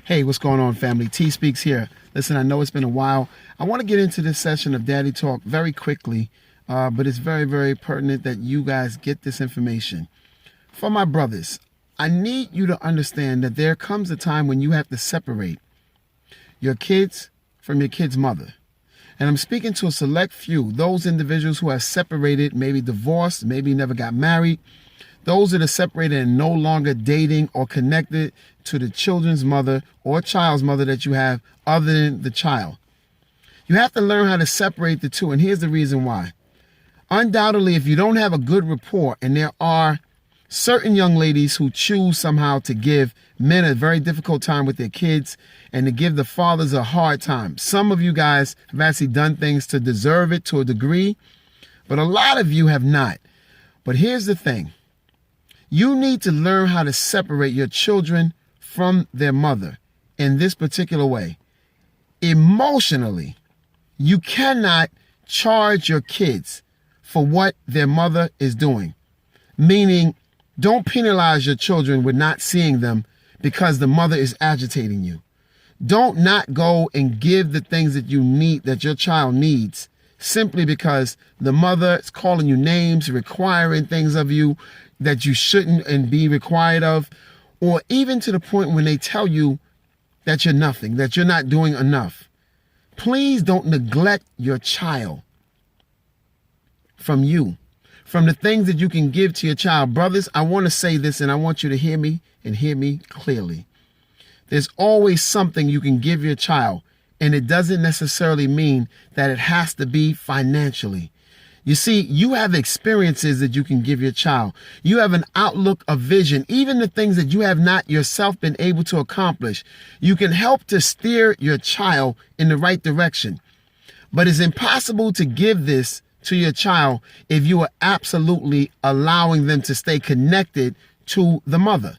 Hey, what's going on, family? T Speaks here. Listen, I know it's been a while. I want to get into this session of Daddy Talk very quickly, but it's very, very pertinent that you guys get this information. For my brothers, I need you to understand that there comes a time when you have to separate your kids from your kid's mother. And I'm speaking to a select few, those individuals who have separated, maybe divorced, maybe never got married, those that are separated and no longer dating or connected to the children's mother or child's mother that you have other than the child. You have to learn how to separate the two, and here's the reason why. Undoubtedly, if you don't have a good rapport, and there are certain young ladies who choose somehow to give men a very difficult time with their kids and to give the fathers a hard time. Some of you guys have actually done things to deserve it to a degree, but a lot of you have not. But here's the thing. You need to learn how to separate your children from their mother in this particular way. Emotionally, you cannot charge your kids for what their mother is doing. Meaning, don't penalize your children with not seeing them because the mother is agitating you. Don't not go and give the things that you need, that your child needs, simply because the mother is calling you names, requiring things of you that you shouldn't and be required of, or even to the point when they tell you that you're nothing, that you're not doing enough. Please don't neglect your child from you, from the things that you can give to your child. Brothers, I want to say this, and I want you to hear me and hear me clearly. There's always something you can give your child, and it doesn't necessarily mean that it has to be financially. You see, you have experiences that you can give your child. You have an outlook of vision, even the things that you have not yourself been able to accomplish. You can help to steer your child in the right direction. But it's impossible to give this to your child if you are absolutely allowing them to stay connected to the mother.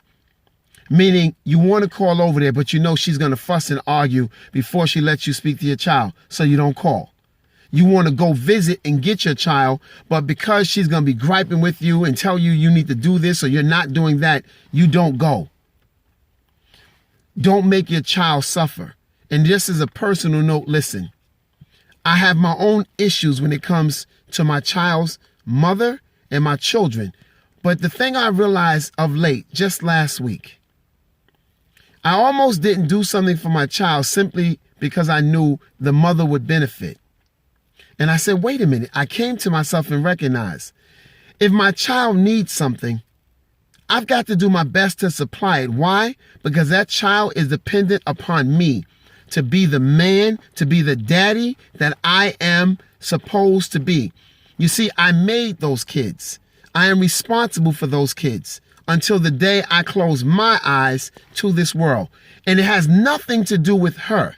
Meaning you want to call over there, but you know she's going to fuss and argue before she lets you speak to your child, so you don't call. You want to go visit and get your child, but because she's going to be griping with you and tell you you need to do this or you're not doing that, you don't go. Don't make your child suffer. And just as a personal note, listen, I have my own issues when it comes to my child's mother and my children. But the thing I realized of late, just last week, I almost didn't do something for my child simply because I knew the mother would benefit. And I said, wait a minute. I came to myself and recognized, if my child needs something, I've got to do my best to supply it. Why? Because that child is dependent upon me to be the man, to be the daddy that I am supposed to be. You see, I made those kids. I am responsible for those kids until the day I close my eyes to this world. And it has nothing to do with her.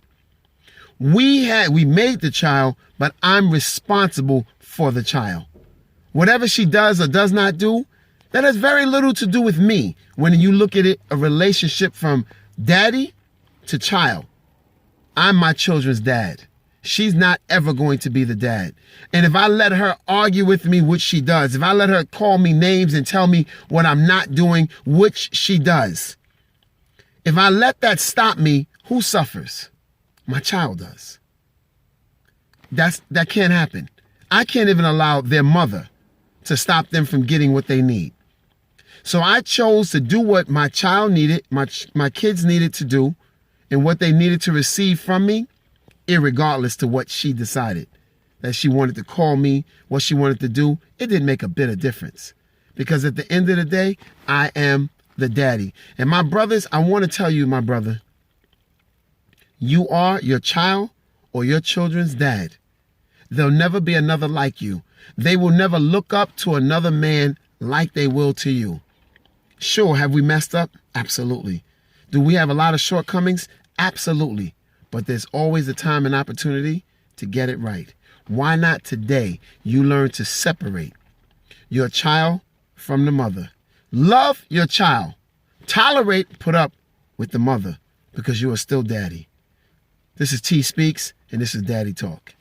We made the child, but I'm responsible for the child. Whatever she does or does not do, that has very little to do with me. When you look at it, a relationship from daddy to child. I'm my children's dad. She's not ever going to be the dad. And if I let her argue with me, which she does, if I let her call me names and tell me what I'm not doing, which she does, if I let that stop me, who suffers? My child does. That can't happen. I can't even allow their mother to stop them from getting what they need. So I chose to do what my child needed, my kids needed to do, and what they needed to receive from me, irregardless to what she decided. That she wanted to call me, what she wanted to do, it didn't make a bit of difference. Because at the end of the day, I am the daddy. And my brothers, I want to tell you, my brother, you are your child or your children's dad. There'll never be another like you. They will never look up to another man like they will to you. Sure, have we messed up? Absolutely. Do we have a lot of shortcomings? Absolutely. But there's always a time and opportunity to get it right. Why not today you learn to separate your child from the mother? Love your child. Tolerate, put up with the mother because you are still daddy. This is T Speaks, and this is Daddy Talk.